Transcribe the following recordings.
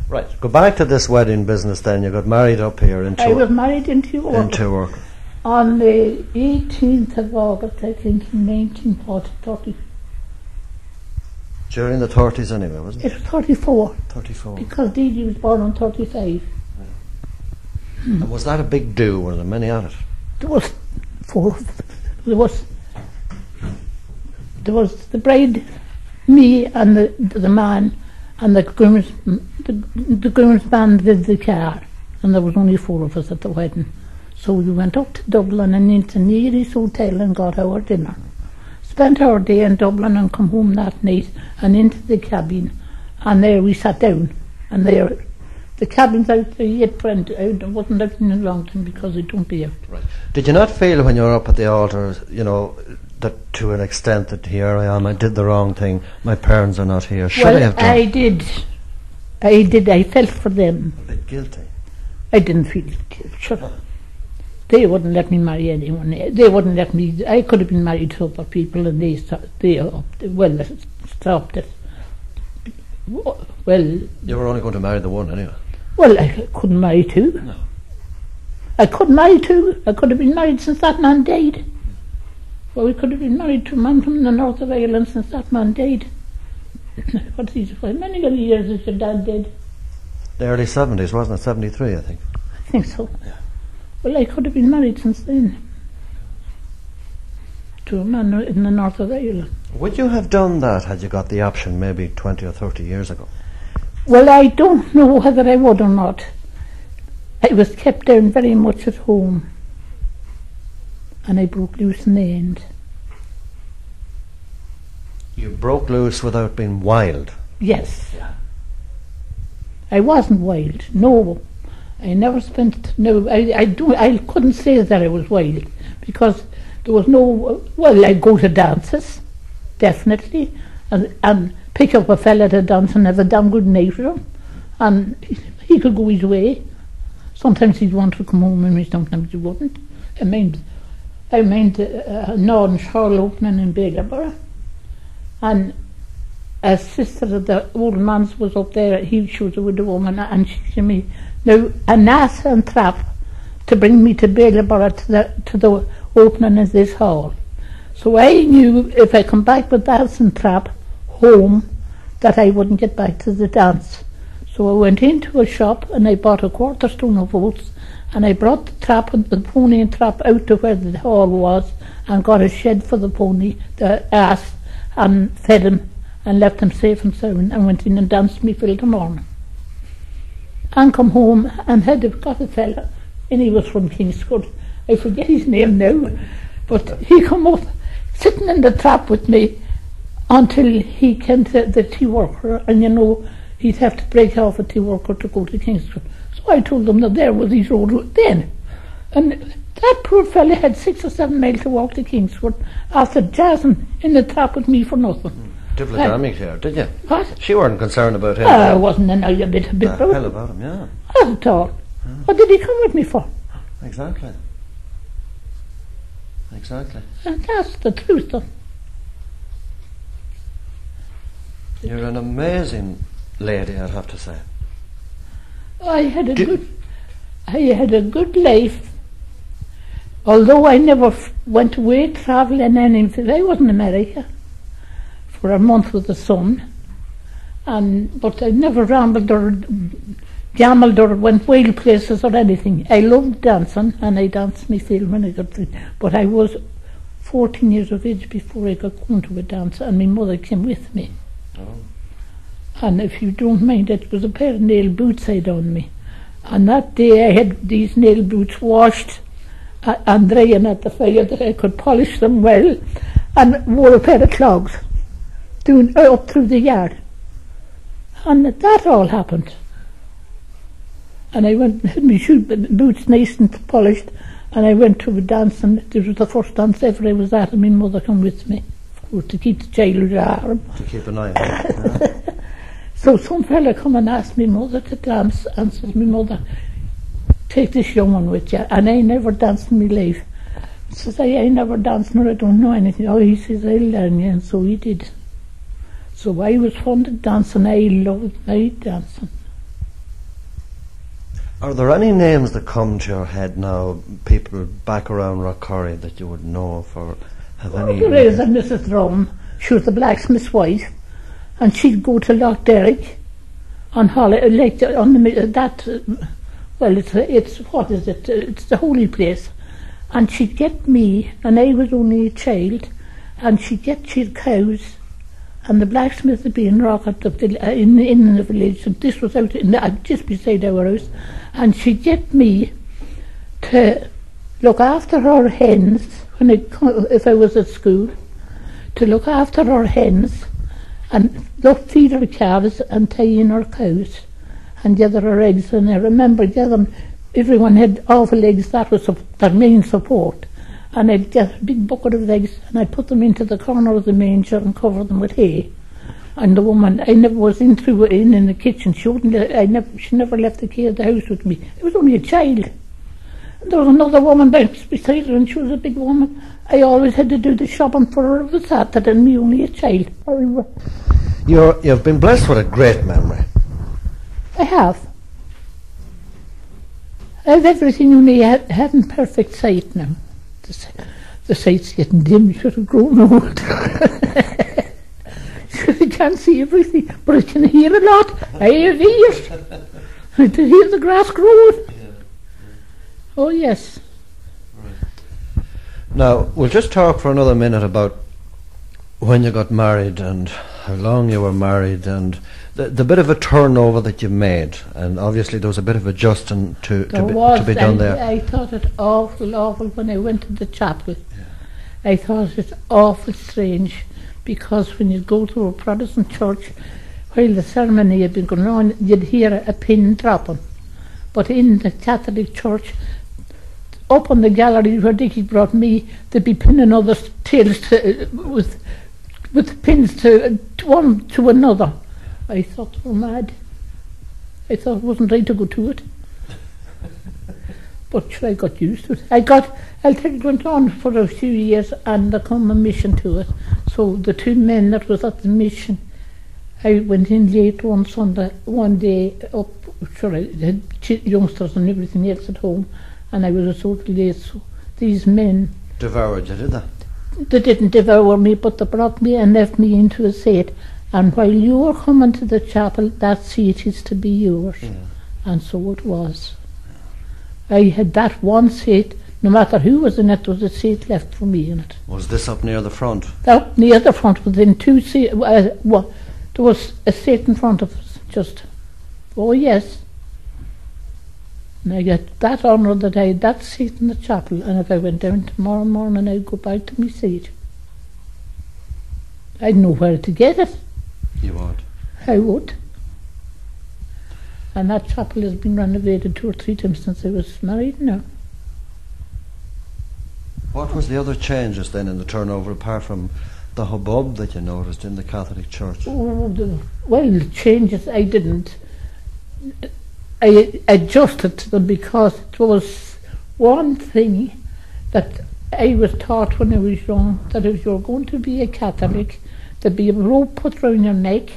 Right, go back to this wedding business then. You got married up here in I was married in Tierworker. In Tierworker. On the 18th of August, I think, in 1930. During the 30s anyway, wasn't it? It was 34. 34. Because Dee Dee was born on 35. And was that a big do? Were there many at it? There was four. There was the bride, me, and the man, and the groomsman did the car, and there was only four of us at the wedding. So we went up to Dublin and into Neary's hotel and got our dinner. Spent our day in Dublin and come home that night and into the cabin, and there we sat down, and there the cabin's out, the apron out, it wasn't out in Longton because it don't be out. Right. Did you not feel when you were up at the altar, you know, that to an extent that here I am, I did the wrong thing, my parents are not here, should I have done? I did, I felt for them. A bit guilty? I didn't feel guilty, sure. They wouldn't let me marry anyone, they wouldn't let me, I could have been married to other people and they stopped it. Well... You were only going to marry the one anyway? Well, I couldn't marry two. No. I could marry two. I could have been married since that man died. Well, we could have been married to a man from the north of Ireland since that man died. What's he, many years is your dad dead? The early 70s, wasn't it? 73, I think. I think so. Yeah. Well, I could have been married since then to a man in the north of Ireland. Would you have done that had you got the option maybe 20 or 30 years ago? Well, I don't know whether I would or not. I was kept down very much at home, and I broke loose in the end. You broke loose without being wild? Yes. I wasn't wild, no. I never spent, no, I couldn't say that I was wild, because there was no, well, I'd go to dances, definitely, and pick up a fella to dance and have a damn good night with him, and he could go his way. Sometimes he'd want to come home and me, sometimes he wouldn't. I mind Northern Shore opening in Barber, and a sister of the old man's was up there, she was a widow woman, and she said to me, now an ass and trap to bring me to Barber to the opening of this hall. So I knew if I come back with the ass and trap home that I wouldn't get back to the dance. So I went into a shop and I bought a quarter stone of oats, and I brought the trap and the pony and trap out to where the hall was and got a shed for the pony, the ass, and fed him and left him safe and sound, and went in and danced me till the morning. And come home and got a fella, and he was from Kingscourt. I forget his name now, but he come up sitting in the trap with me until he came to the Tierworker, and you know he'd have to break off a Tierworker to go to Kingscourt. So I told them that there was his road then, and that poor fella had 6 or 7 miles to walk to Kingscourt after jazzing in the trap with me for nothing. Diplomatic here, did you? What? She weren't concerned about him? I wasn't a bit about hell about him, yeah. Not at all. Yeah. What did he come with me for? Exactly. Exactly. And that's the truth. You're an amazing lady, I'd have to say. I had a good life. Although I never went away travelling anything. I was in America for a month with the son, but I never rambled or gambled or went wild places or anything. I loved dancing, and I danced myself when I got through. But I was 14 years of age before I got going to a dance, and my mother came with me. Oh. And if you don't mind, it was a pair of nail boots I had on me. And that day I had these nail boots washed and drying at the fire that I could polish them well, and wore a pair of clogs up through the yard. And that all happened. And I went and had my boots nice and polished, and I went to a dance, and it was the first dance ever I was at, and my mother came with me to keep the child warm. To keep an eye on it. Yeah. So some fella come and asked my mother to dance, and says my mother, take this young one with you. And I never danced in my life. Says I never danced, nor I don't know anything. Oh, he says, I'll learn you, and so he did. So I was fond of dancing. I loved night dancing. Are there any names that come to your head now, people back around Rockcurry that you would know of, or have any? There is a Mrs. Drum. She was the blacksmith's wife, and she'd go to Loch Derrick on holiday, like on the, well, it's what is it? It's the holy place, and she'd get me, and I was only a child, and she'd cows, and the blacksmith had been rock at in the village, and this was out just beside our house, and she'd get me to look after her hens if I was at school, to look after her hens and feed her calves and tie in her cows and gather her eggs. And I remember everyone had awful eggs, that was their main support. And I'd get a big bucket of eggs and I'd put them into the corner of the manger and cover them with hay. And the woman, I never was in the kitchen. She never left the key of the house with me. I was only a child. And there was another woman beside her, and she was a big woman. I always had to do the shopping for her every Saturday, and me only a child. You've been blessed with a great memory. I have. I have everything, only I haven't perfect sight now. The sight's getting dim. Should have grown old. I can't see everything, but I can hear a lot. I have ears. I can hear the grass growing. Oh yes. Right. Now we'll just talk for another minute about when you got married and how long you were married and the bit of a turnover that you made, and obviously there was a bit of adjusting to be done there. I thought it awful when I went to the chapel. Yeah. I thought it awful strange, because when you go to a Protestant church, while the ceremony had been going on, you'd hear a pin dropping. But in the Catholic church, up on the gallery where Dickie brought me, they'd be pinning others' tails with pins to one to another. I thought they were mad. I thought it wasn't right to go to it. But sure, I got used to it. I went on for a few years and there come a mission to it. So the two men that was at the mission, I went in late one day up, sure, I had youngsters and everything else at home, and I was so late. So these men devoured you, did they? They didn't devour me, but they brought me and left me into a seat. And while you were coming to the chapel, that seat is to be yours. Yeah. And so it was. I had that one seat. No matter who was in it, there was a seat left for me in it. Was this up near the front? Up near the front, within two seats. There was a seat in front of us, just. Oh yes. And I get that honour that I had that seat in the chapel, and if I went down tomorrow morning, I'd go back to my seat. I'd know where to get it. You would? I would. And that chapel has been renovated 2 or 3 times since I was married now. What was the other changes then in the turnover, apart from the hubbub that you noticed in the Catholic Church? Oh, the changes, I didn't. I adjusted to them, because it was one thing that I was taught when I was young, that if you're going to be a Catholic, there'd be a rope put round your neck,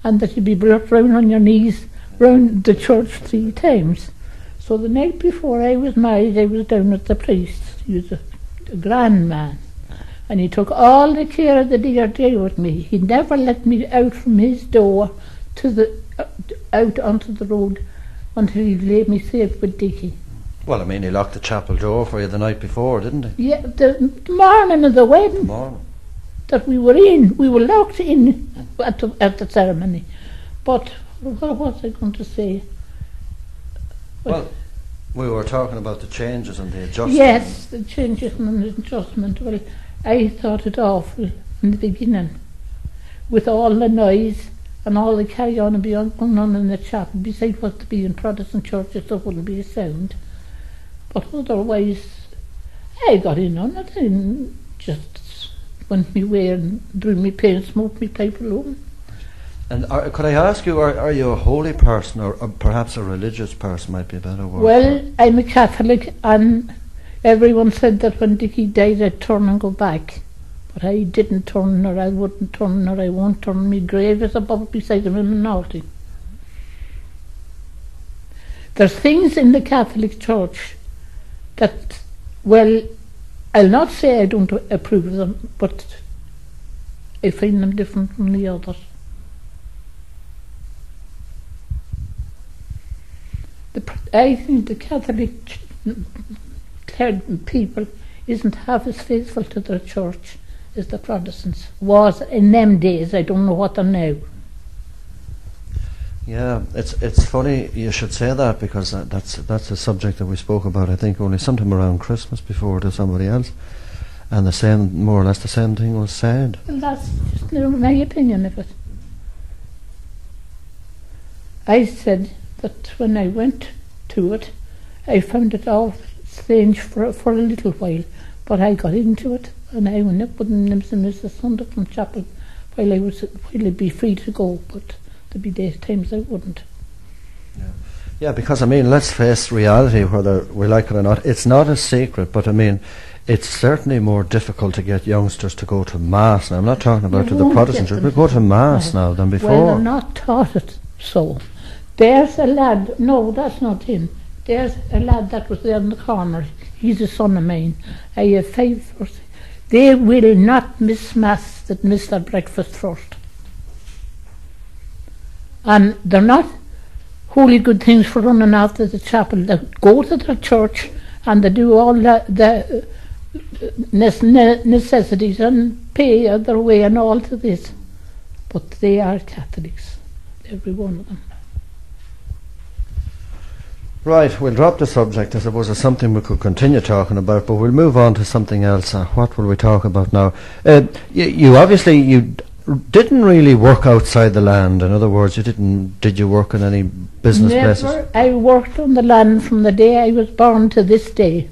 and that you'd be brought round on your knees round the church 3 times. So the night before I was married, I was down at the priest. He was a grand man, and he took all the care of the dear day with me. He never let me out from his door to out onto the road until he laid me safe with Dickie. Well, I mean, he locked the chapel door for you the night before, didn't he? Yeah, the morning of the wedding that we were in, we were locked in at the ceremony. But what was I going to say? Well, we were talking about the changes and the adjustment. Yes, the changes and the adjustment. Well, I thought it awful in the beginning, with all the noise and all the carry-on and beyond going on in the chapel. Besides what to be in Protestant churches, there wouldn't be a sound. But otherwise, I got in on it and just went my way and drew me pay and smoked my pipe alone. And could I ask you, are you a holy person, or perhaps a religious person might be a better word? Well, I'm a Catholic, and everyone said that when Dickie died I'd turn and go back. But I didn't turn, or I wouldn't turn, or I won't turn. My grave is above beside him in an altar. There's things in the Catholic Church that, well, I'll not say I don't approve of them, but I find them different from the others. I think the Catholic people isn't half as faithful to their church as the Protestants was in them days. I don't know what they're now. Yeah, it's funny you should say that, because that's a subject that we spoke about, I think, only sometime around Christmas before to somebody else, and the same, more or less the same thing was said. Well, that's just my opinion of it. I said that when I went to it, I found it all strange for a little while, but I got into it, and I wouldn't miss a Sunday from chapel while I'd be free to go, but there'd be days times I wouldn't. Yeah, because I mean, let's face reality, whether we like it or not. It's not a secret, but I mean, it's certainly more difficult to get youngsters to go to Mass now. I'm not talking about to the Protestant church, but go to Mass now than before. Well, they're not taught it so. There's a lad, no, that's not him. There's a lad that was there in the corner. He's a son of mine. I have 5 or 6. They will not miss Mass, that miss their breakfast first. And they're not holy good things for running out of the chapel. They go to their church and they do all the necessities and pay their way and all to this. But they are Catholics, every one of them. Right, we'll drop the subject. I suppose it's something we could continue talking about, but we'll move on to something else. What will we talk about now? You obviously didn't really work outside the land. In other words, did you work in any business places? Never. I worked on the land from the day I was born to this day.